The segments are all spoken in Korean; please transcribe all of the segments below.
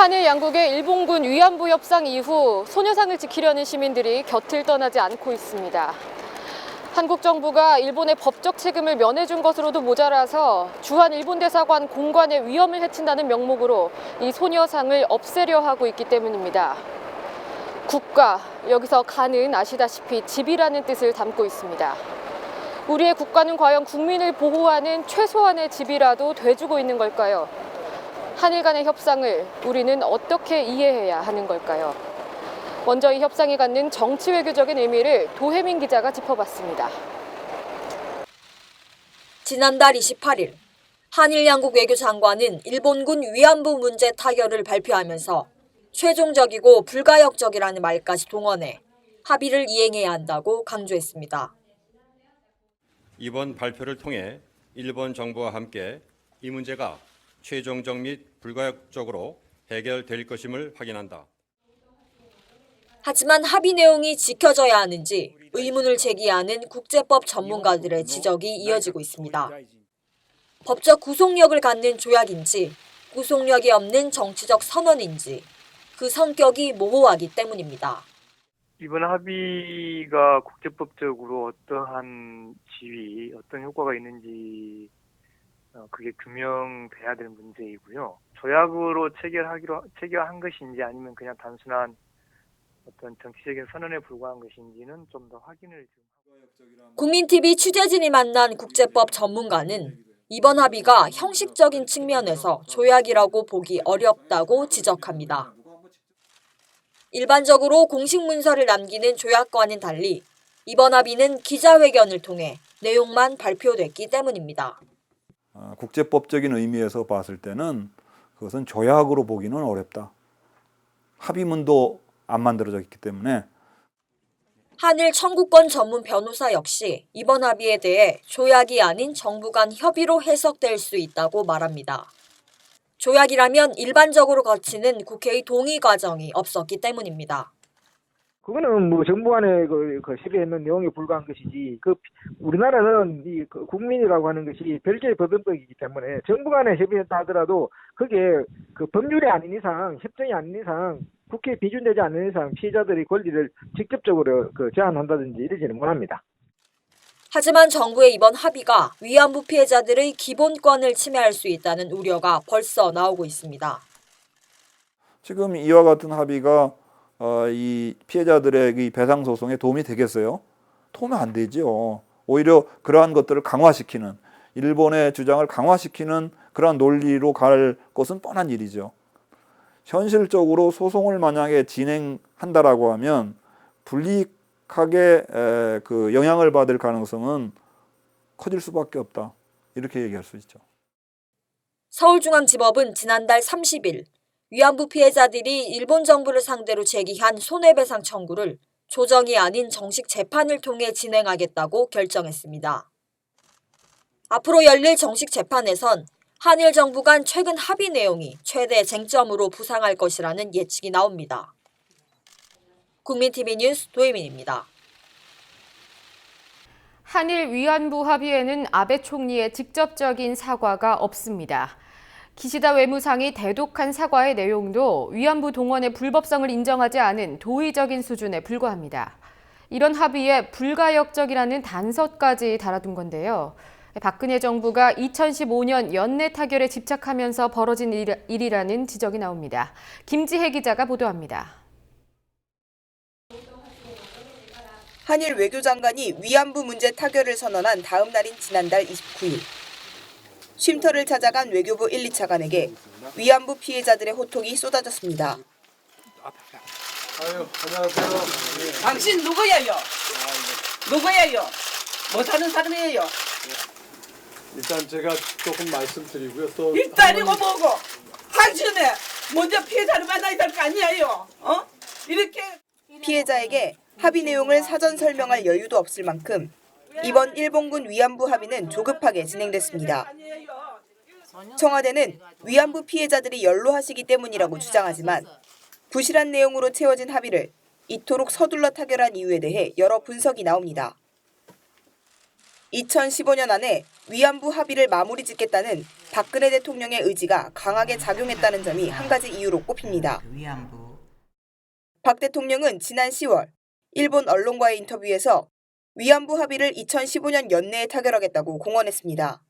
한일 양국의 일본군 위안부 협상 이후 소녀상을 지키려는 시민들이 곁을 떠나지 않고 있습니다. 한국 정부가 일본의 법적 책임을 면해준 것으로도 모자라서 주한 일본 대사관 공관의 위험을 해친다는 명목으로 이 소녀상을 없애려 하고 있기 때문입니다. 국가, 여기서 가는 아시다시피 집이라는 뜻을 담고 있습니다. 우리의 국가는 과연 국민을 보호하는 최소한의 집이라도 돼주고 있는 걸까요? 한일 간의 협상을 우리는 어떻게 이해해야 하는 걸까요? 먼저 이 협상이 갖는 정치 외교적인 의미를 도혜민 기자가 짚어봤습니다. 지난달 28일 한일 양국 외교장관은 일본군 위안부 문제 타결을 발표하면서 최종적이고 불가역적이라는 말까지 동원해 합의를 이행해야 한다고 강조했습니다. 이번 발표를 통해 일본 정부와 함께 이 문제가 최종적 및 불가역적으로 해결될 것임을 확인한다. 하지만 합의 내용이 지켜져야 하는지 의문을 제기하는 국제법 전문가들의 지적이 이어지고 있습니다. 법적 구속력을 갖는 조약인지 구속력이 없는 정치적 선언인지 그 성격이 모호하기 때문입니다. 이번 합의가 국제법적으로 어떠한 지위, 어떤 효과가 있는지 그게 규명돼야 되는 문제이고요. 조약으로 체결한 것인지 아니면 그냥 단순한 어떤 정치적인 선언에 불과한 것인지는 좀 더 확인을 좀. 국민TV 취재진이 만난 국제법 전문가는 이번 합의가 형식적인 측면에서 조약이라고 보기 어렵다고 지적합니다. 일반적으로 공식 문서를 남기는 조약과는 달리 이번 합의는 기자회견을 통해 내용만 발표됐기 때문입니다. 국제법적인 의미에서 봤을 때는 그것은 조약으로 보기는 어렵다. 합의문도 안 만들어졌기 때문에. 한일 청구권 전문 변호사 역시 이번 합의에 대해 조약이 아닌 정부 간 협의로 해석될 수 있다고 말합니다. 조약이라면 일반적으로 거치는 국회의 동의 과정이 없었기 때문입니다. 그거는 정부 간에 협의했는 내용에 불과한 것이지, 우리나라는 국민이라고 하는 것이 별개의 법원이기 때문에 정부 간에 협의했다 하더라도 그게 법률이 아닌 이상, 협정이 아닌 이상, 국회에 비준되지 않는 이상 피해자들의 권리를 직접적으로 제한한다든지 이러지는 못합니다. 하지만 정부의 이번 합의가 위안부 피해자들의 기본권을 침해할 수 있다는 우려가 벌써 나오고 있습니다. 지금 이와 같은 합의가 이 피해자들의 배상 소송에 도움이 되겠어요? 도움이 안 되죠. 오히려 그러한 것들을 강화시키는, 일본의 주장을 강화시키는 그러한 논리로 갈 것은 뻔한 일이죠. 현실적으로 소송을 만약에 진행한다라고 하면 불이익하게 영향을 받을 가능성은 커질 수밖에 없다. 이렇게 얘기할 수 있죠. 서울중앙지법은 지난달 30일 위안부 피해자들이 일본 정부를 상대로 제기한 손해배상 청구를 조정이 아닌 정식 재판을 통해 진행하겠다고 결정했습니다. 앞으로 열릴 정식 재판에선 한일 정부 간 최근 합의 내용이 최대 쟁점으로 부상할 것이라는 예측이 나옵니다. 국민TV 뉴스 도혜민입니다. 한일 위안부 합의에는 아베 총리의 직접적인 사과가 없습니다. 기시다 외무상이 대독한 사과의 내용도 위안부 동원의 불법성을 인정하지 않은 도의적인 수준에 불과합니다. 이런 합의에 불가역적이라는 단서까지 달아둔 건데요. 박근혜 정부가 2015년 연내 타결에 집착하면서 벌어진 일이라는 지적이 나옵니다. 김지혜 기자가 보도합니다. 한일 외교장관이 위안부 문제 타결을 선언한 다음 날인 지난달 29일. 쉼터를 찾아간 외교부 1, 2차관에게 위안부 피해자들의 호통이 쏟아졌습니다. 안녕하세요. 당신 누구예요? 누구예요? 못하는 사람이에요? 일단 제가 조금 말씀드리고요. 또 일단이고 뭐고 당신은 먼저 피해자를 만나야 될 거 아니에요? 이렇게 피해자에게 합의 내용을 사전 설명할 여유도 없을 만큼 이번 일본군 위안부 합의는 조급하게 진행됐습니다. 청와대는 위안부 피해자들이 연로하시기 때문이라고 주장하지만 부실한 내용으로 채워진 합의를 이토록 서둘러 타결한 이유에 대해 여러 분석이 나옵니다. 2015년 안에 위안부 합의를 마무리 짓겠다는 박근혜 대통령의 의지가 강하게 작용했다는 점이 한 가지 이유로 꼽힙니다. 박 대통령은 지난 10월 일본 언론과의 인터뷰에서 위안부 합의를 2015년 연내에 타결하겠다고 공언했습니다.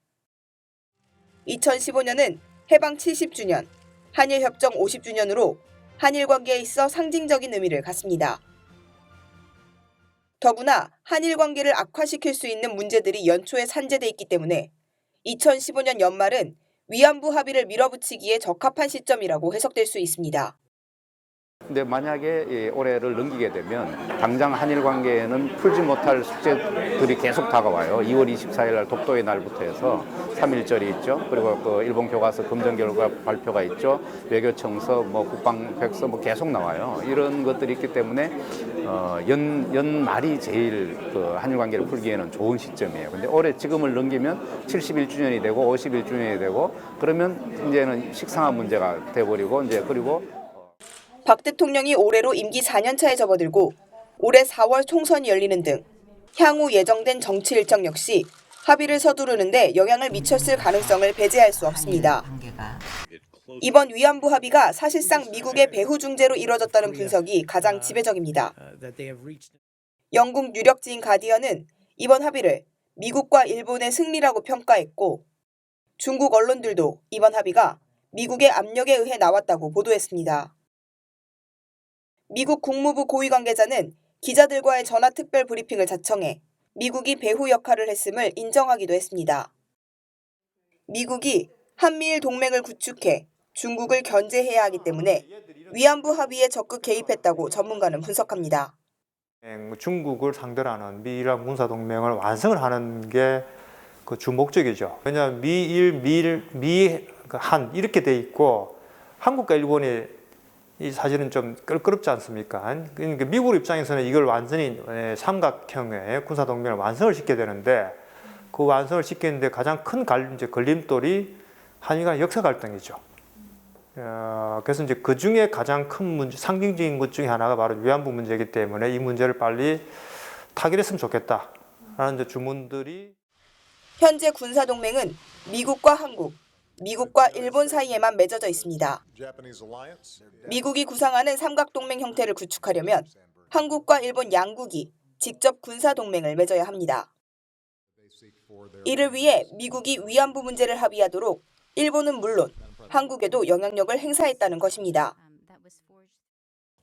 2015년은 해방 70주년, 한일협정 50주년으로 한일 관계에 있어 상징적인 의미를 갖습니다. 더구나 한일 관계를 악화시킬 수 있는 문제들이 연초에 산재돼 있기 때문에 2015년 연말은 위안부 합의를 밀어붙이기에 적합한 시점이라고 해석될 수 있습니다. 근데 만약에 올해를 넘기게 되면 당장 한일 관계에는 풀지 못할 숙제들이 계속 다가와요. 2월 24일 날 독도의 날부터 해서 3.1절이 있죠. 그리고 그 일본 교과서 검증 결과 발표가 있죠. 외교청서, 국방백서 계속 나와요. 이런 것들이 있기 때문에 연말이 제일 그 한일 관계를 풀기에는 좋은 시점이에요. 근데 올해 지금을 넘기면 71주년이 되고 51주년이 되고 그러면 이제는 식상한 문제가 돼버리고 그리고 박 대통령이 올해로 임기 4년 차에 접어들고 올해 4월 총선이 열리는 등 향후 예정된 정치 일정 역시 합의를 서두르는데 영향을 미쳤을 가능성을 배제할 수 없습니다. 이번 위안부 합의가 사실상 미국의 배후 중재로 이뤄졌다는 분석이 가장 지배적입니다. 영국 유력지인 가디언은 이번 합의를 미국과 일본의 승리라고 평가했고 중국 언론들도 이번 합의가 미국의 압력에 의해 나왔다고 보도했습니다. 미국 국무부 고위 관계자는 기자들과의 전화 특별 브리핑을 자청해 미국이 배후 역할을 했음을 인정하기도 했습니다. 미국이 한미일 동맹을 구축해 중국을 견제해야 하기 때문에 위안부 합의에 적극 개입했다고 전문가는 분석합니다. 중국을 상대로 하는 미일한 군사동맹을 완성을 하는 게 그 주 목적이죠. 왜냐하면 미한 이렇게 돼 있고 한국과 일본이 이 사실은 좀 껄끄럽지 않습니까? 그러니까 미국 입장에서는 이걸 완전히 삼각형의 군사동맹을 완성을 시켜야 되는데 그 완성을 시키는데 가장 큰 걸림돌이 한일 간 역사 갈등이죠. 그래서 이제 그 중에 가장 큰 문제, 상징적인 것 중에 하나가 바로 위안부 문제이기 때문에 이 문제를 빨리 타결했으면 좋겠다라는 주문들이. 현재 군사동맹은 미국과 한국, 미국과 일본 사이에만 맺어져 있습니다. 미국이 구상하는 삼각동맹 형태를 구축하려면 한국과 일본 양국이 직접 군사동맹을 맺어야 합니다. 이를 위해 미국이 위안부 문제를 합의하도록 일본은 물론 한국에도 영향력을 행사했다는 것입니다.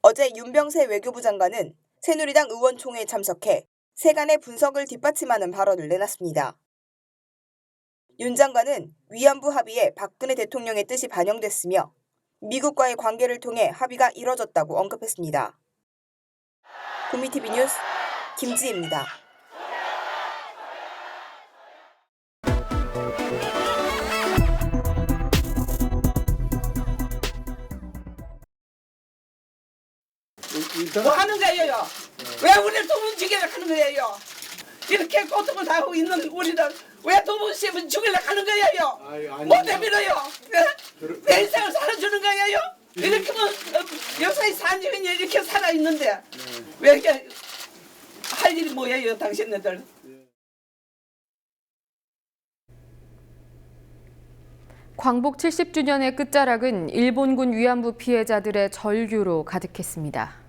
어제 윤병세 외교부 장관은 새누리당 의원총회에 참석해 세간의 분석을 뒷받침하는 발언을 내놨습니다. 윤 장관은 위안부 합의에 박근혜 대통령의 뜻이 반영됐으며 미국과의 관계를 통해 합의가 이뤄졌다고 언급했습니다. 구미TV 뉴스 김지혜입니다. 뭐 하는 거예요? 왜 우리를 도문 죽이려 하는 거예요? 이렇게 고통을 당하고 있는 우리를 왜 도문 씌우면 죽이려 하는 거예요? 뭐 때문에요? 내 인생을 살아주는 거예요? 이렇게 뭐 역사의 산주인이 이렇게 살아있는데 왜 이렇게 할 일이 뭐예요, 당신네들? 광복 70주년의 끝자락은 일본군 위안부 피해자들의 절규로 가득했습니다.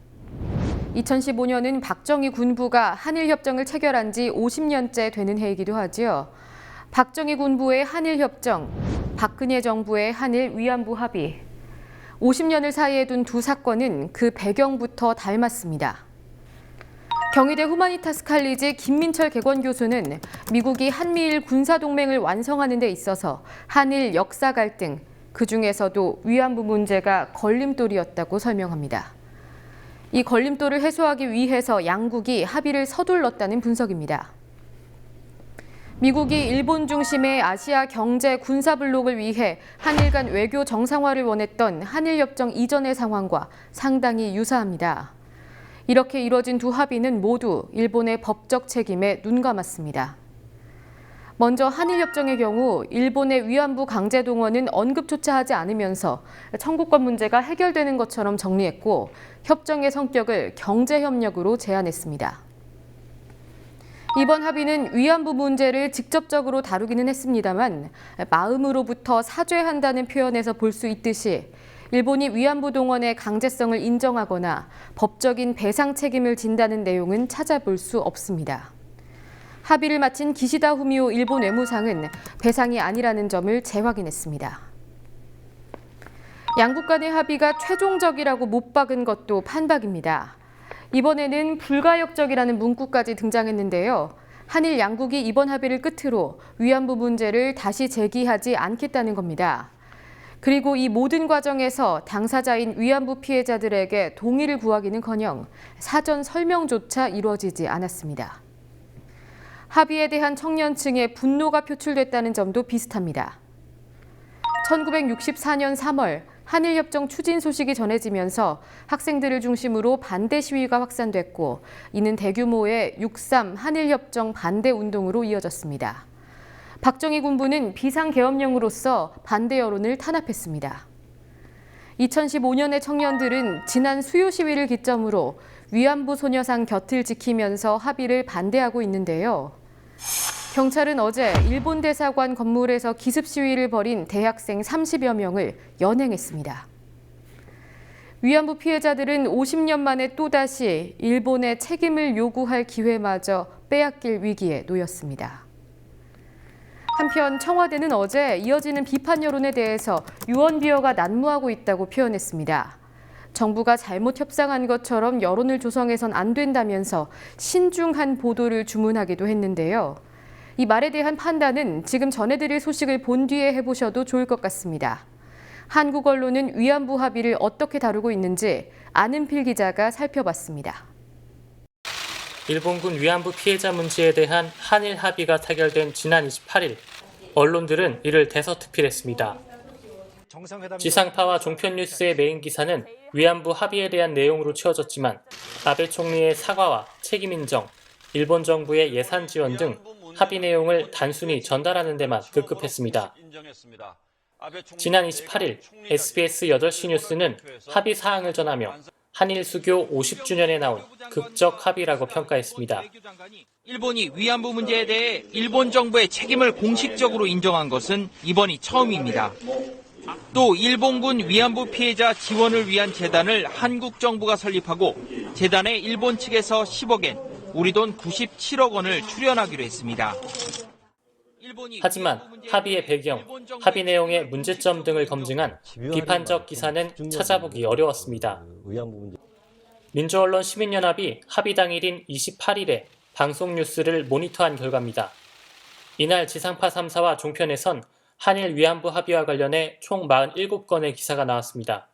2015년은 박정희 군부가 한일협정을 체결한 지 50년째 되는 해이기도 하지요. 박정희 군부의 한일협정, 박근혜 정부의 한일 위안부 합의. 50년을 사이에 둔 두 사건은 그 배경부터 닮았습니다. 경희대 후마니타스 칼리지 김민철 객원교수는 미국이 한미일 군사동맹을 완성하는 데 있어서 한일 역사 갈등, 그중에서도 위안부 문제가 걸림돌이었다고 설명합니다. 이 걸림돌을 해소하기 위해서 양국이 합의를 서둘렀다는 분석입니다. 미국이 일본 중심의 아시아 경제 군사 블록을 위해 한일 간 외교 정상화를 원했던 한일협정 이전의 상황과 상당히 유사합니다. 이렇게 이뤄진 두 합의는 모두 일본의 법적 책임에 눈감았습니다. 먼저 한일협정의 경우 일본의 위안부 강제 동원은 언급조차 하지 않으면서 청구권 문제가 해결되는 것처럼 정리했고 협정의 성격을 경제협력으로 제한했습니다. 이번 합의는 위안부 문제를 직접적으로 다루기는 했습니다만 마음으로부터 사죄한다는 표현에서 볼 수 있듯이 일본이 위안부 동원의 강제성을 인정하거나 법적인 배상 책임을 진다는 내용은 찾아볼 수 없습니다. 합의를 마친 기시다 후미오 일본 외무상은 배상이 아니라는 점을 재확인했습니다. 양국 간의 합의가 최종적이라고 못 박은 것도 판박입니다. 이번에는 불가역적이라는 문구까지 등장했는데요. 한일 양국이 이번 합의를 끝으로 위안부 문제를 다시 제기하지 않겠다는 겁니다. 그리고 이 모든 과정에서 당사자인 위안부 피해자들에게 동의를 구하기는커녕 사전 설명조차 이루어지지 않았습니다. 합의에 대한 청년층의 분노가 표출됐다는 점도 비슷합니다. 1964년 3월 한일협정 추진 소식이 전해지면서 학생들을 중심으로 반대 시위가 확산됐고 이는 대규모의 6.3 한일협정 반대 운동으로 이어졌습니다. 박정희 군부는 비상계엄령으로서 반대 여론을 탄압했습니다. 2015년의 청년들은 지난 수요 시위를 기점으로 위안부 소녀상 곁을 지키면서 합의를 반대하고 있는데요. 경찰은 어제 일본 대사관 건물에서 기습 시위를 벌인 대학생 30여 명을 연행했습니다. 위안부 피해자들은 50년 만에 또다시 일본의 책임을 요구할 기회마저 빼앗길 위기에 놓였습니다. 한편 청와대는 어제 이어지는 비판 여론에 대해서 유언비어가 난무하고 있다고 표현했습니다. 정부가 잘못 협상한 것처럼 여론을 조성해선 안 된다면서 신중한 보도를 주문하기도 했는데요. 이 말에 대한 판단은 지금 전해드릴 소식을 본 뒤에 해보셔도 좋을 것 같습니다. 한국 언론은 위안부 합의를 어떻게 다루고 있는지 안은필 기자가 살펴봤습니다. 일본군 위안부 피해자 문제에 대한 한일 합의가 타결된 지난 28일, 언론들은 이를 대서특필했습니다. 지상파와 종편뉴스의 메인 기사는 위안부 합의에 대한 내용으로 채워졌지만 아베 총리의 사과와 책임 인정, 일본 정부의 예산 지원 등 합의 내용을 단순히 전달하는 데만 급급했습니다. 지난 28일 SBS 8시 뉴스는 합의 사항을 전하며 한일 수교 50주년에 나온 극적 합의라고 평가했습니다. 일본이 위안부 문제에 대해 일본 정부의 책임을 공식적으로 인정한 것은 이번이 처음입니다. 또 일본군 위안부 피해자 지원을 위한 재단을 한국 정부가 설립하고 재단에 일본 측에서 10억엔, 우리 돈 97억 원을 출연하기로 했습니다. 하지만 합의의 배경, 합의 내용의 문제점 등을 검증한 비판적 기사는 찾아보기 어려웠습니다. 민주언론 시민연합이 합의 당일인 28일에 방송 뉴스를 모니터한 결과입니다. 이날 지상파 3사와 종편에선 한일 위안부 합의와 관련해 총 47건의 기사가 나왔습니다.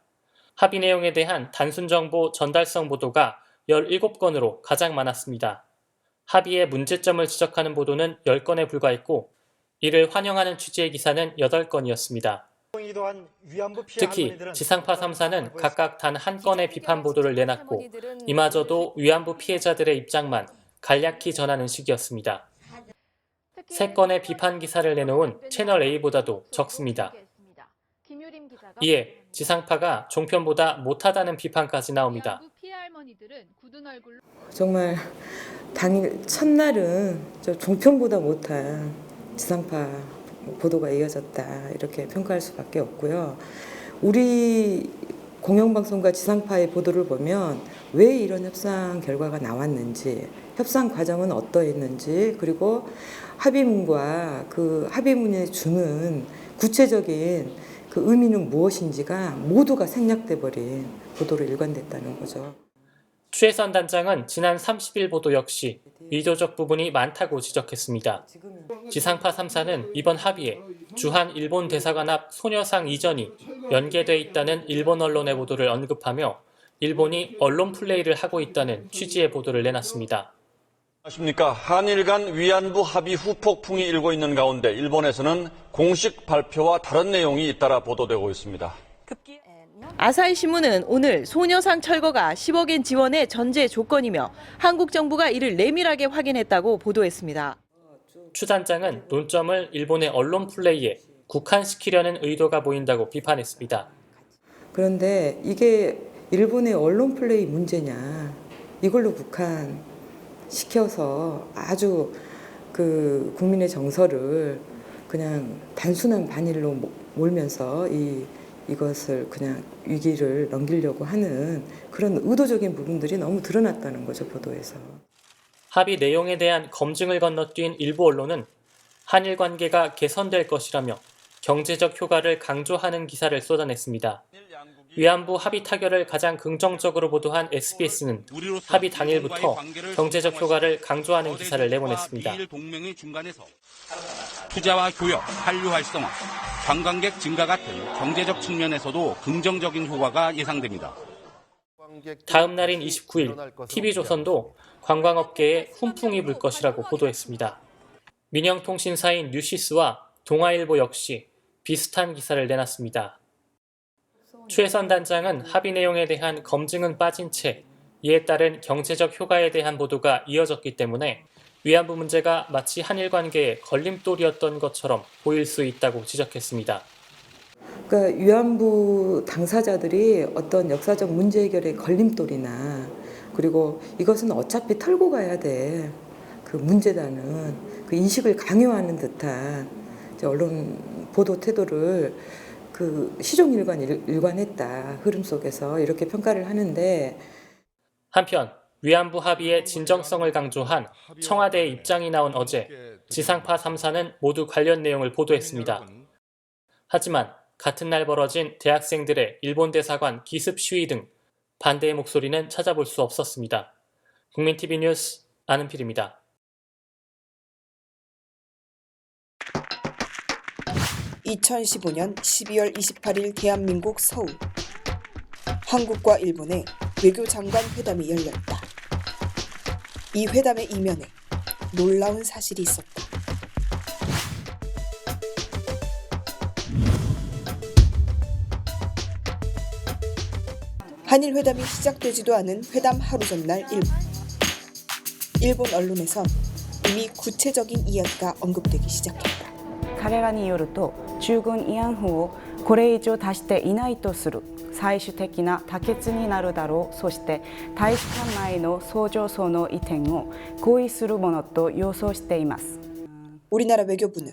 합의 내용에 대한 단순 정보 전달성 보도가 17건으로 가장 많았습니다. 합의의 문제점을 지적하는 보도는 10건에 불과했고 이를 환영하는 취지의 기사는 8건이었습니다. 특히 지상파 3사는 각각 단 한 건의 비판 보도를 내놨고 이마저도 위안부 피해자들의 입장만 간략히 전하는 식이었습니다. 3건의 비판 기사를 내놓은 채널A보다도 적습니다. 이에 지상파가 종편보다 못하다는 비판까지 나옵니다. 정말 당일 첫날은 종편보다 못한 지상파 보도가 이어졌다 이렇게 평가할 수밖에 없고요. 우리 공영방송과 지상파의 보도를 보면 왜 이런 협상 결과가 나왔는지, 협상 과정은 어떠했는지, 그리고 합의문과 그 합의문에 주는 구체적인 그 의미는 무엇인지가 모두가 생략돼 버린 보도로 일관됐다는 거죠. 추혜선 단장은 지난 30일 보도 역시 의도적 부분이 많다고 지적했습니다. 지상파 3사는 이번 합의에 주한 일본 대사관 앞 소녀상 이전이 연계돼 있다는 일본 언론의 보도를 언급하며 일본이 언론 플레이를 하고 있다는 취지의 보도를 내놨습니다. 안녕하십니까. 한일 간 위안부 합의 후폭풍이 일고 있는 가운데 일본에서는 공식 발표와 다른 내용이 잇따라 보도되고 있습니다. 아사히 신문은 오늘 소녀상 철거가 10억엔 지원의 전제 조건이며 한국 정부가 이를 내밀하게 확인했다고 보도했습니다. 추 단장은 논점을 일본의 언론 플레이에 국한시키려는 의도가 보인다고 비판했습니다. 그런데 이게 일본의 언론 플레이 문제냐, 이걸로 국한 시켜서 아주 그 국민의 정서를 그냥 단순한 반일로 몰면서 이것을 그냥 위기를 넘기려고 하는 그런 의도적인 부분들이 너무 드러났다는 거죠, 보도에서. 합의 내용에 대한 검증을 건너뛴 일부 언론은 한일 관계가 개선될 것이라며 경제적 효과를 강조하는 기사를 쏟아냈습니다. 위안부 합의 타결을 가장 긍정적으로 보도한 SBS는 합의 당일부터 경제적 효과를 강조하는 기사를 내보냈습니다. 투자와 교역, 한류 활성화, 관광객 증가 같은 경제적 측면에서도 긍정적인 효과가 예상됩니다. 다음 날인 29일 TV조선도 관광업계에 훈풍이 불 것이라고 보도했습니다. 민영통신사인 뉴시스와 동아일보 역시 비슷한 기사를 내놨습니다. 최선 단장은 합의 내용에 대한 검증은 빠진 채 이에 따른 경제적 효과에 대한 보도가 이어졌기 때문에 위안부 문제가 마치 한일 관계의 걸림돌이었던 것처럼 보일 수 있다고 지적했습니다. 그러니까 위안부 당사자들이 어떤 역사적 문제 해결의 걸림돌이나 그리고 이것은 어차피 털고 가야 돼. 그 문제다는 그 인식을 강요하는 듯한 언론 보도 태도를 그 시종일관했다. 흐름 속에서 이렇게 평가를 하는데 한편 위안부 합의의 진정성을 강조한 청와대의 입장이 나온 어제 지상파 3사는 모두 관련 내용을 보도했습니다. 하지만 같은 날 벌어진 대학생들의 일본 대사관 기습 시위 등 반대의 목소리는 찾아볼 수 없었습니다. 국민TV 뉴스 안은필입니다. (2015년 12월 28일) 대한민국 서울. 한국과 일본의 외교장관 회담이 열렸다. 이 회담의 이면에 놀라운 사실이 있었다. 한일 회담이 시작되지도 않은 회담 하루 전날 일본 언론에선 이미 구체적인 이야기가 언급되기 시작했다. 彼らによると中軍慰安婦をこれ以上出していないとする最終的な妥結になるだろう。そして大使館内の総上層の移転を合意するものと予想しています。 우리나라 외교부는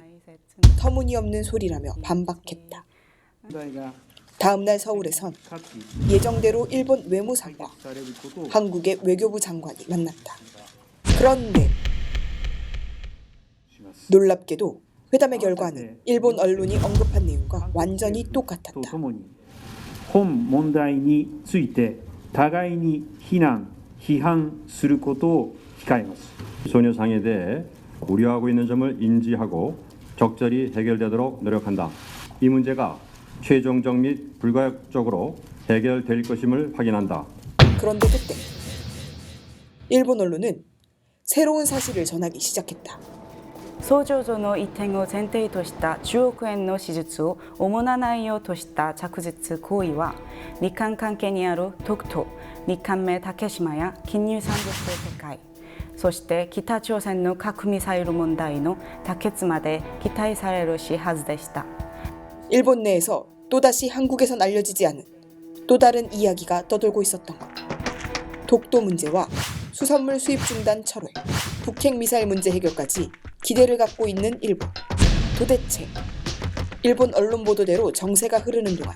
터무니없는 소리라며 반박했다. 다음 날 서울에선 예정대로 일본 외무상과 한국의 외교부 장관이 만났다. 그런데 놀랍게도 회담의 결과는 일본 언론이 언급한 내용과 완전히 똑같았다. 本問題について互いに非難、批判することを控えます。 소녀상에 대해 우려하고 있는 점을 인지하고 적절히 해결되도록 노력한다. 이 문제가 최종적 및 불가역적으로 해결될 것임을 확인한다. 그런데 그때 일본 언론은 새로운 사실을 전하기 시작했다. 総上層の移転を前提とした10億円の支出を主な内容とした着実行為は日韓関係にある特等日韓名竹島や金融産業世界そして北朝鮮の核ミサイル問題の妥結まで期待されるはずでした. 일본 내에서 또다시 한국에선 알려지지 않은 또 다른 이야기가 떠돌고 있었던 것. 독도 문제와 수산물 수입 중단 철회, 북핵 미사일 문제 해결까지 기대를 갖고 있는 일본. 도대체 일본 언론 보도대로 정세가 흐르는 동안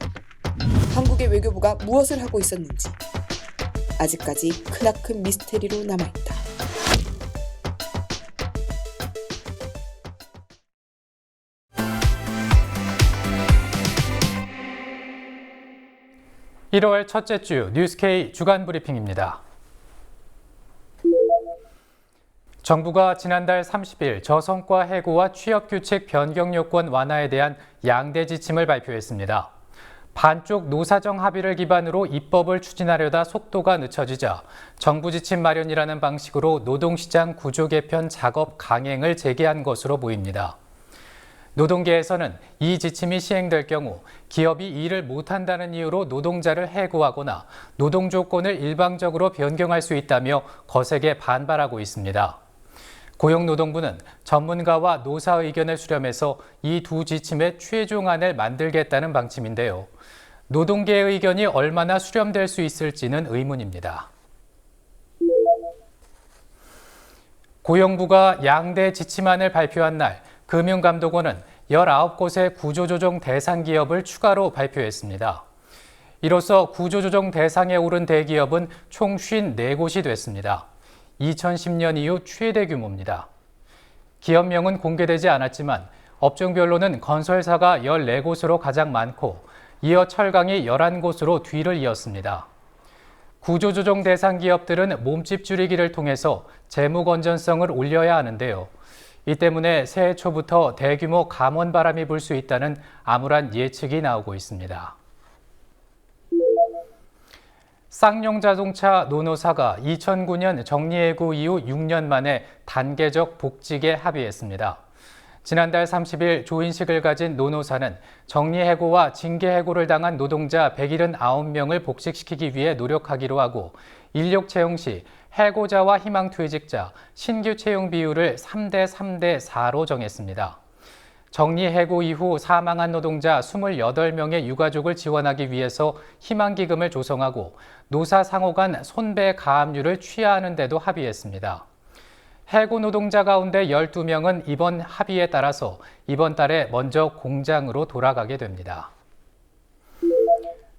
한국의 외교부가 무엇을 하고 있었는지 아직까지 크나큰 미스테리로 남아있다. (1월) 첫째 주 뉴스K 주간 브리핑입니다. 정부가 지난달 30일 저성과 해고와 취업규칙 변경 요건 완화에 대한 양대 지침을 발표했습니다. 반쪽 노사정 합의를 기반으로 입법을 추진하려다 속도가 늦춰지자 정부 지침 마련이라는 방식으로 노동시장 구조 개편 작업 강행을 재개한 것으로 보입니다. 노동계에서는 이 지침이 시행될 경우 기업이 일을 못한다는 이유로 노동자를 해고하거나 노동 조건을 일방적으로 변경할 수 있다며 거세게 반발하고 있습니다. 고용노동부는 전문가와 노사 의견을 수렴해서 이 두 지침의 최종안을 만들겠다는 방침인데요. 노동계의 의견이 얼마나 수렴될 수 있을지는 의문입니다. 고용부가 양대 지침안을 발표한 날 금융감독원은 19곳의 구조조정 대상 기업을 추가로 발표했습니다. 이로써 구조조정 대상에 오른 대기업은 총 54곳이 됐습니다. 2010년 이후 최대 규모입니다. 기업명은 공개되지 않았지만 업종별로는 건설사가 14곳으로 가장 많고 이어 철강이 11곳으로 뒤를 이었습니다. 구조조정 대상 기업들은 몸집 줄이기를 통해서 재무 건전성을 올려야 하는데요. 이 때문에 새해 초부터 대규모 감원 바람이 불 수 있다는 암울한 예측이 나오고 있습니다. 쌍용 자동차 노노사가 2009년 정리해고 이후 6년 만에 단계적 복직에 합의했습니다. 지난달 30일 조인식을 가진 노노사는 정리해고와 징계해고를 당한 노동자 179명을 복직시키기 위해 노력하기로 하고 인력 채용 시 해고자와 희망퇴직자, 신규 채용 비율을 3대4로 정했습니다. 정리해고 이후 사망한 노동자 28명의 유가족을 지원하기 위해서 희망기금을 조성하고 노사 상호 간 손배 가압류를 취하하는 데도 합의했습니다. 해고 노동자 가운데 12명은 이번 합의에 따라서 이번 달에 먼저 공장으로 돌아가게 됩니다.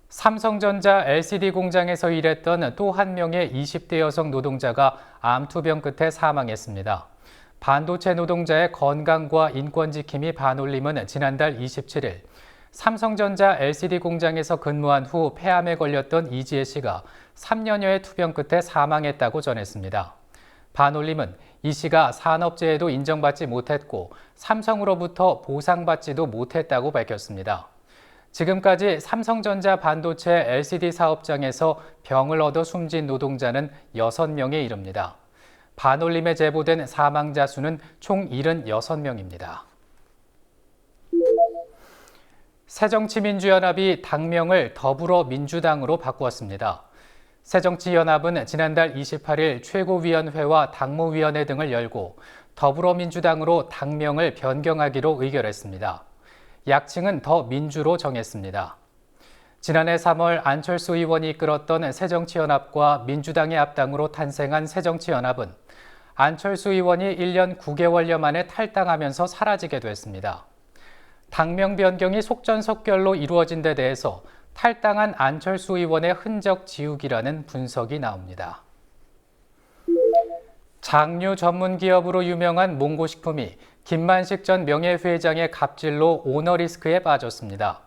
삼성전자 LCD 공장에서 일했던 또 한 명의 20대 여성 노동자가 암투병 끝에 사망했습니다. 반도체 노동자의 건강과 인권 지킴이 반올림은 지난달 27일 삼성전자 LCD 공장에서 근무한 후 폐암에 걸렸던 이지혜 씨가 3년여의 투병 끝에 사망했다고 전했습니다. 반올림은 이 씨가 산업재해도 인정받지 못했고 삼성으로부터 보상받지도 못했다고 밝혔습니다. 지금까지 삼성전자 반도체 LCD 사업장에서 병을 얻어 숨진 노동자는 6명에 이릅니다. 반올림에 제보된 사망자 수는 총 76명입니다. 새정치민주연합이 당명을 더불어민주당으로 바꾸었습니다. 새정치연합은 지난달 28일 최고위원회와 당무위원회 등을 열고 더불어민주당으로 당명을 변경하기로 의결했습니다. 약칭은 더민주로 정했습니다. 지난해 3월 안철수 의원이 이끌었던 새정치연합과 민주당의 합당으로 탄생한 새정치연합은 안철수 의원이 1년 9개월여 만에 탈당하면서 사라지게 됐습니다. 당명 변경이 속전속결로 이루어진 데 대해서 탈당한 안철수 의원의 흔적 지우기라는 분석이 나옵니다. 장류 전문 기업으로 유명한 몽고식품이 김만식 전 명예회장의 갑질로 오너리스크에 빠졌습니다.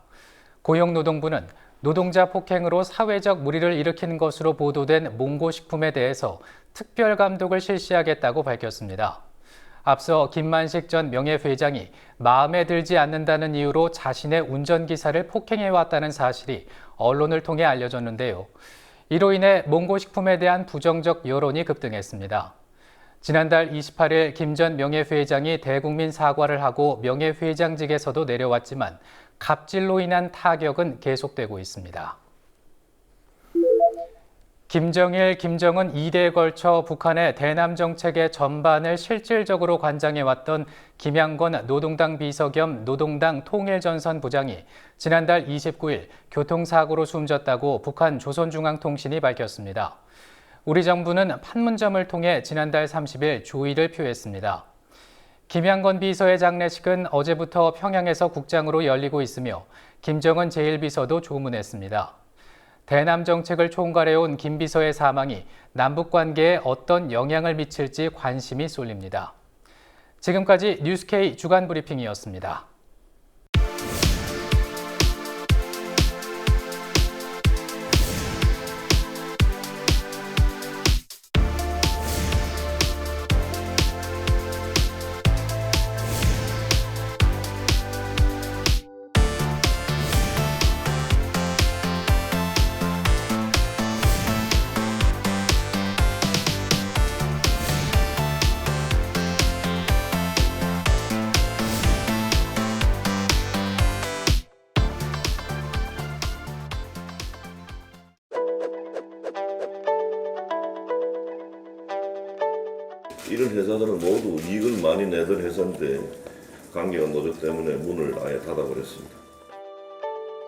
고용노동부는 노동자 폭행으로 사회적 물의를 일으킨 것으로 보도된 몽고식품에 대해서 특별 감독을 실시하겠다고 밝혔습니다. 앞서 김만식 전 명예회장이 마음에 들지 않는다는 이유로 자신의 운전기사를 폭행해왔다는 사실이 언론을 통해 알려졌는데요. 이로 인해 몽고식품에 대한 부정적 여론이 급등했습니다. 지난달 28일 김 전 명예회장이 대국민 사과를 하고 명예회장직에서도 내려왔지만 갑질로 인한 타격은 계속되고 있습니다. 김정일, 김정은 2대에 걸쳐 북한의 대남 정책의 전반을 실질적으로 관장해왔던 김양건 노동당 비서 겸 노동당 통일전선 부장이 지난달 29일 교통사고로 숨졌다고 북한 조선중앙통신이 밝혔습니다. 우리 정부는 판문점을 통해 지난달 30일 조의를 표했습니다. 김양건 비서의 장례식은 어제부터 평양에서 국장으로 열리고 있으며 김정은 제1비서도 조문했습니다. 대남 정책을 총괄해온 김 비서의 사망이 남북 관계에 어떤 영향을 미칠지 관심이 쏠립니다. 지금까지 뉴스K 주간 브리핑이었습니다. 이런 회사들은 모두 이익을 많이 내던 회사인데 강경한 노조 때문에 문을 아예 닫아버렸습니다.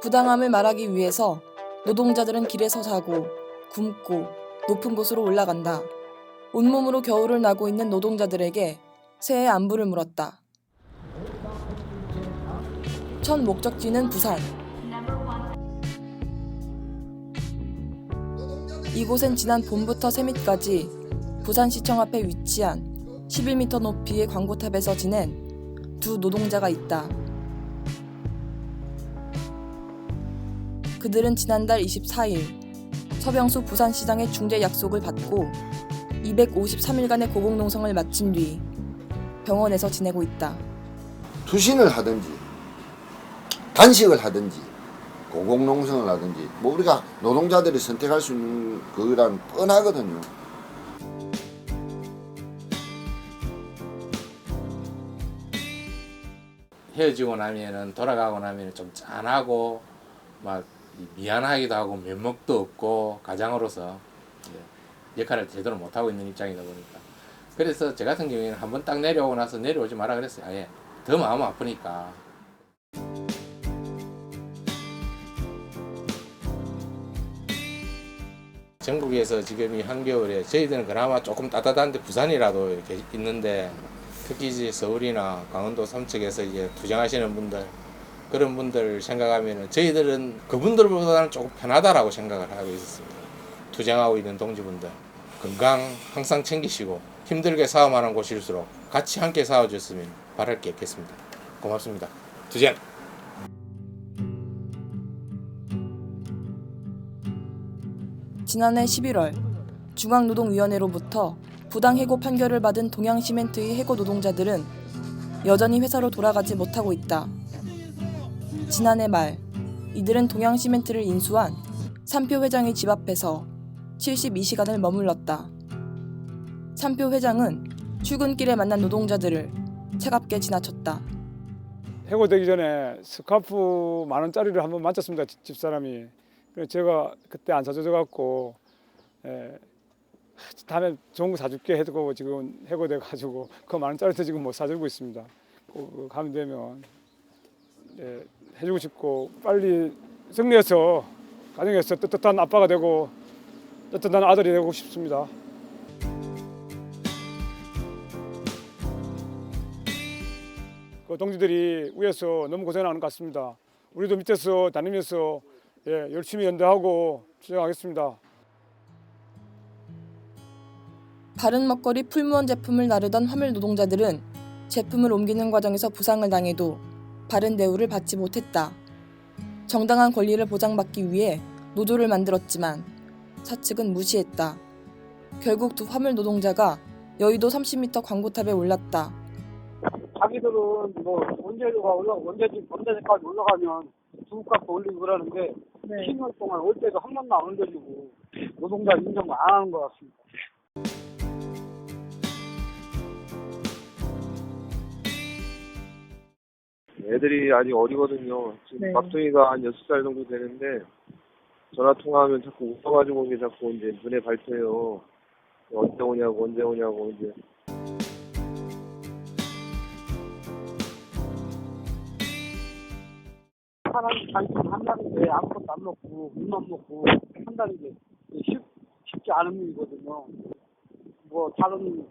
부당함을 말하기 위해서 노동자들은 길에서 자고 굶고 높은 곳으로 올라간다. 온몸으로 겨울을 나고 있는 노동자들에게 새해 안부를 물었다. 첫 목적지는 부산. 이곳엔 지난 봄부터 새밑까지 부산시청 앞에 위치한 11m 높이의 광고탑에서 지낸 두 노동자가 있다. 그들은 지난달 24일 서병수 부산시장의 중재 약속을 받고 253일간의 고공농성을 마친 뒤 병원에서 지내고 있다. 투신을 하든지 단식을 하든지 고공농성을 하든지 뭐 우리가 노동자들이 선택할 수 있는 거란 뻔하거든요. 헤어지고 나면은 돌아가고 나면은 좀 짠하고 막 미안하기도 하고 면목도 없고 가장으로서 역할을 제대로 못하고 있는 입장이다 보니까 그래서 저 같은 경우에는 한번 딱 내려오고 나서 내려오지 마라 그랬어요. 아예 더 마음 아프니까. 전국에서 지금 이 한겨울에 저희들은 그나마 조금 따뜻한데 부산이라도 이렇게 있는데 특히 이제 서울이나 강원도 삼척에서 이제 투쟁하시는 분들 그런 분들 생각하면은 저희들은 그분들보다는 조금 편하다라고 생각을 하고 있었습니다. 투쟁하고 있는 동지분들 건강 항상 챙기시고 힘들게 싸움하는 곳일수록 같이 함께 싸워줬으면 바랄 게 없겠습니다. 고맙습니다. 투쟁! 지난해 11월 중앙노동위원회로부터 부당 해고 판결을 받은 동양시멘트의 해고 노동자들은 여전히 회사로 돌아가지 못하고 있다. 지난해 말 이들은 동양시멘트를 인수한 삼표 회장의 집 앞에서 72시간을 머물렀다. 삼표 회장은 출근길에 만난 노동자들을 차갑게 지나쳤다. 해고되기 전에 스카프 10,000원짜리를 한번 만졌습니다. 집사람이. 그래서 제가 그때 안 사줘서 갖고 다음에 좋은 거 사줄게 해두고 지금 해고돼 가지고 그 10,000원짜리도 지금 못 사주고 있습니다. 꼭 가면 되면 해주고 싶고 빨리 승리해서 가정에서 떳떳한 아빠가 되고 떳떳한 아들이 되고 싶습니다. 그 동지들이 위에서 너무 고생하는 것 같습니다. 우리도 밑에서 다니면서 열심히 연대하고 추진하겠습니다. 바른 먹거리 풀무원 제품을 나르던 화물 노동자들은 제품을 옮기는 과정에서 부상을 당해도 바른 대우를 받지 못했다. 정당한 권리를 보장받기 위해 노조를 만들었지만 사측은 무시했다. 결국 두 화물 노동자가 여의도 30m 광고탑에 올랐다. 자기들은 뭐 원자재까지 올라가면 주급값도 올리고 그러는데 10년 동안 올 때도 한 번도 안 올려주고 노동자 인정 안 하는 것 같습니다. 애들이 아직 어리거든요. 지금 막둥이가 한 6살 정도 되는데 전화 통화하면 자꾸 웃어가지고 이게 자꾸 이제 눈에 밟혀요. 언제 오냐고 이제. 사람이 단순 한다는데 아무것도 안 먹고 물만 먹고 한다는 게 쉽지 않은 일이거든요. 뭐 다른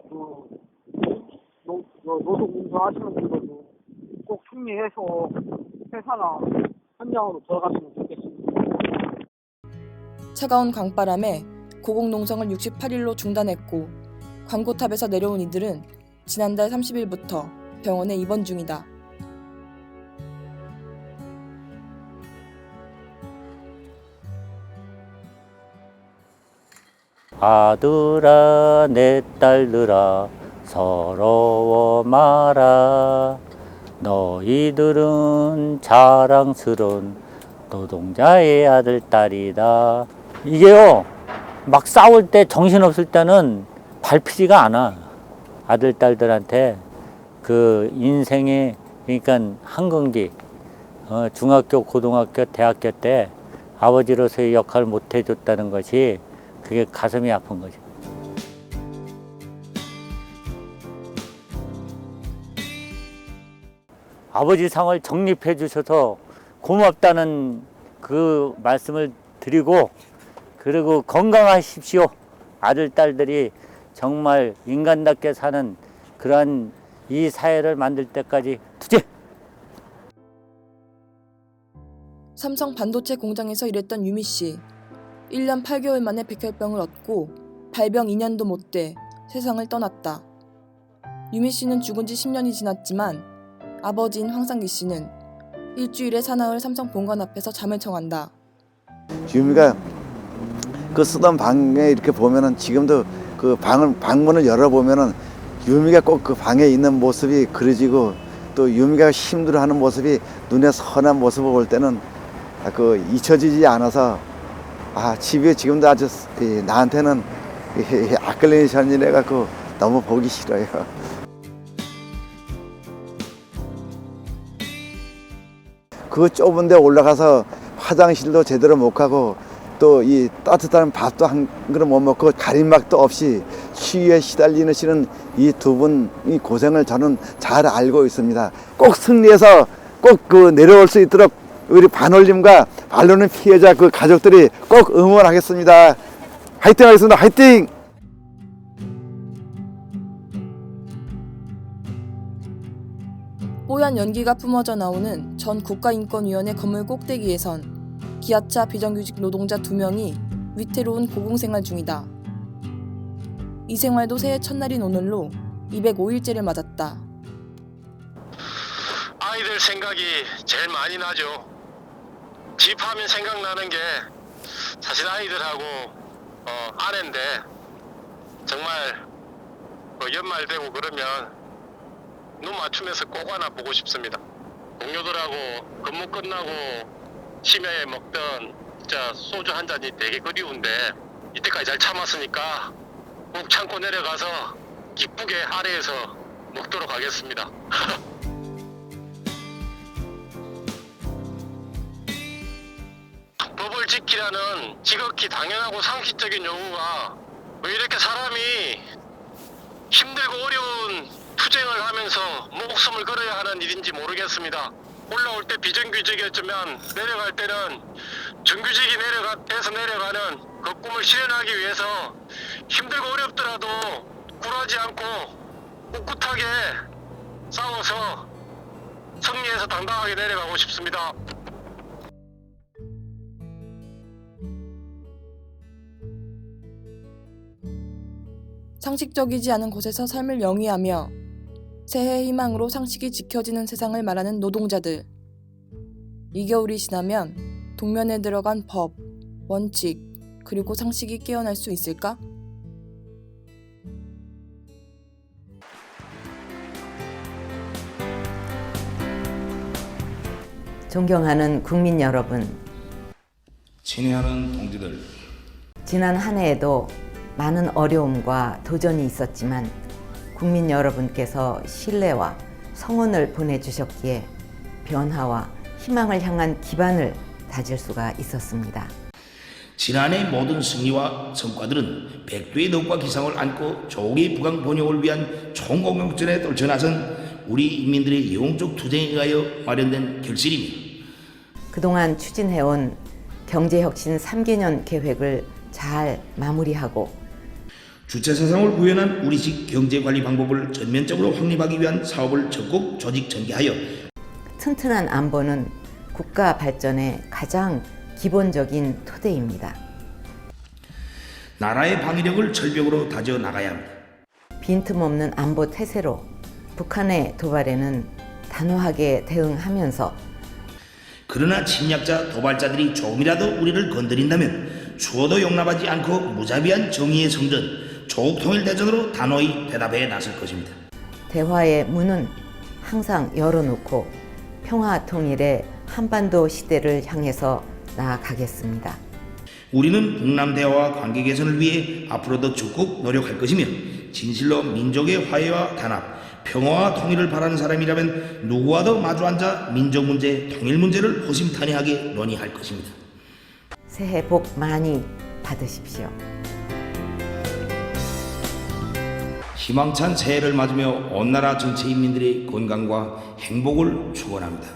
노동운동 하시는 분들도 꼭 승리해서 회사나 현장으로 돌아갔으면 좋겠습니다. 차가운 강바람에 고공농성을 68일로 중단했고 광고탑에서 내려온 이들은 지난달 30일부터 병원에 입원 중이다. 아들아 내 딸들아 서러워 마라. 너희들은 자랑스러운 노동자의 아들 딸이다. 이게요 막 싸울 때 정신없을 때는 밟히지가 않아. 아들 딸들한테 그 인생의 그러니까 한근기 중학교 고등학교 대학교 때 아버지로서의 역할을 못 해줬다는 것이 그게 가슴이 아픈 거죠. 아버지 상을 정립해 주셔서 고맙다는 그 말씀을 드리고 그리고 건강하십시오. 아들, 딸들이 정말 인간답게 사는 그러한 이 사회를 만들 때까지 투쟁! 삼성 반도체 공장에서 일했던 유미 씨. 1년 8개월 만에 백혈병을 얻고 발병 2년도 못 돼 세상을 떠났다. 유미 씨는 죽은 지 10년이 지났지만 아버지인 황상기 씨는 일주일에 사나흘 삼성 본관 앞에서 잠을 청한다. 유미가 그 쓰던 방에 이렇게 보면은 지금도 그 방문을 열어보면은 유미가 꼭 그 방에 있는 모습이 그려지고 또 유미가 힘들어하는 모습이 눈에 선한 모습을 볼 때는 그 잊혀지지 않아서 집이 지금도 아주 나한테는 아클레이션이래 갖고 너무 보기 싫어요. 그 좁은 데 올라가서 화장실도 제대로 못 가고 또 이 따뜻한 밥도 한 그릇 못 먹고 가림막도 없이 추위에 시달리시는 이 두 분이 고생을 저는 잘 알고 있습니다. 꼭 승리해서 꼭 그 내려올 수 있도록 우리 반올림과 반론은 피해자 그 가족들이 꼭 응원하겠습니다. 화이팅 하겠습니다. 화이팅! 뽀얀 연기가 뿜어져 나오는 전 국가인권위원회 건물 꼭대기에선 기아차 비정규직 노동자 2명이 위태로운 고공생활 중이다. 이 생활도 새해 첫날인 오늘로 205일째를 맞았다. 아이들 생각이 제일 많이 나죠. 집하면 생각나는 게 사실 아이들하고 아내인데 정말 연말 되고 그러면 눈 맞추면서 꼭 하나 보고 싶습니다. 동료들하고 근무 끝나고 심야에 먹던 진짜 소주 한 잔이 되게 그리운데 이때까지 잘 참았으니까 꼭 참고 내려가서 기쁘게 아래에서 먹도록 하겠습니다. 법을 지키라는 지극히 당연하고 상식적인 요구가 왜 이렇게 사람이 힘들고 어려운 투쟁을 하면서 목숨을 걸어야 하는 일인지 모르겠습니다. 올라올 때 비정규직이었지만 내려갈 때는 정규직이 돼서 내려가는 그 꿈을 실현하기 위해서 힘들고 어렵더라도 굴하지 않고 꿋꿋하게 싸워서 승리해서 당당하게 내려가고 싶습니다. 상식적이지 않은 곳에서 삶을 영위하며 새해의 희망으로 상식이 지켜지는 세상을 말하는 노동자들. 이 겨울이 지나면 동면에 들어간 법, 원칙, 그리고 상식이 깨어날 수 있을까? 존경하는 국민 여러분, 친애하는 동지들, 지난 한 해에도 많은 어려움과 도전이 있었지만 국민 여러분께서 신뢰와 성원을 보내주셨기에 변화와 희망을 향한 기반을 다질 수가 있었습니다. 지난해 모든 승리와 성과들은 백두의 덕과 기상을 안고 조국의 부강 번영을 위한 총공격전에 떨쳐나선 우리 인민들의 영웅적 투쟁에 의하여 마련된 결실입니다. 그동안 추진해온 경제혁신 3개년 계획을 잘 마무리하고 주체사상을 구현한 우리식 경제관리 방법을 전면적으로 확립하기 위한 사업을 적극 조직 전개하여 튼튼한 안보는 국가 발전의 가장 기본적인 토대입니다. 나라의 방위력을 철벽으로 다져 나가야 합니다. 빈틈없는 안보 태세로 북한의 도발에는 단호하게 대응하면서 그러나 침략자 도발자들이 조금이라도 우리를 건드린다면 추호도 용납하지 않고 무자비한 정의의 성전 조국통일대전으로 단호히 대답해 나설 것입니다. 대화의 문은 항상 열어놓고 평화통일의 한반도 시대를 향해서 나아가겠습니다. 우리는 북남 대화와 관계 개선을 위해 앞으로도 적극 노력할 것이며 진실로 민족의 화해와 단합, 평화와 통일을 바라는 사람이라면 누구와도 마주 앉아 민족 문제, 통일 문제를 호심탄회하게 논의할 것입니다. 새해 복 많이 받으십시오. 희망찬 새해를 맞으며 온 나라 전체 인민들의 건강과 행복을 축원합니다.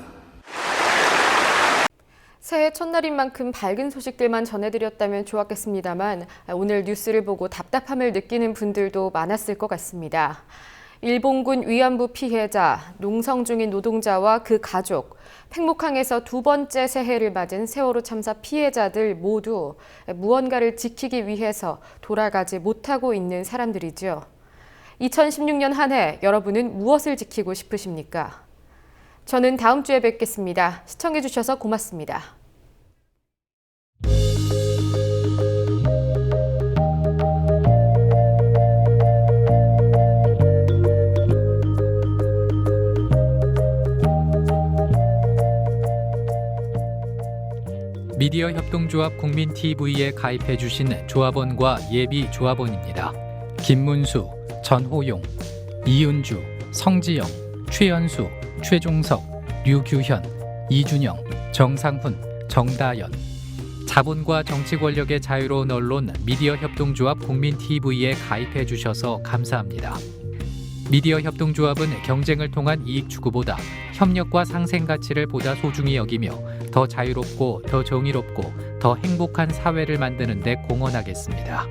새해 첫날인 만큼 밝은 소식들만 전해드렸다면 좋았겠습니다만 오늘 뉴스를 보고 답답함을 느끼는 분들도 많았을 것 같습니다. 일본군 위안부 피해자, 농성 중인 노동자와 그 가족, 팽목항에서 두 번째 새해를 맞은 세월호 참사 피해자들 모두 무언가를 지키기 위해서 돌아가지 못하고 있는 사람들이죠. 2016년 한 해 여러분은 무엇을 지키고 싶으십니까? 저는 다음 주에 뵙겠습니다. 시청해주셔서 고맙습니다. 미디어 협동조합 국민TV에 가입해 주신 조합원과 예비 조합원입니다. 김문수, 전호용, 이은주, 성지영, 최연수, 최종석, 류규현, 이준영, 정상훈, 정다연. 자본과 정치 권력의 자유로운 언론 미디어 협동조합 국민TV에 가입해 주셔서 감사합니다. 미디어 협동조합은 경쟁을 통한 이익 추구보다 협력과 상생 가치를 보다 소중히 여기며 더 자유롭고 더 정의롭고 더 행복한 사회를 만드는 데 공헌하겠습니다.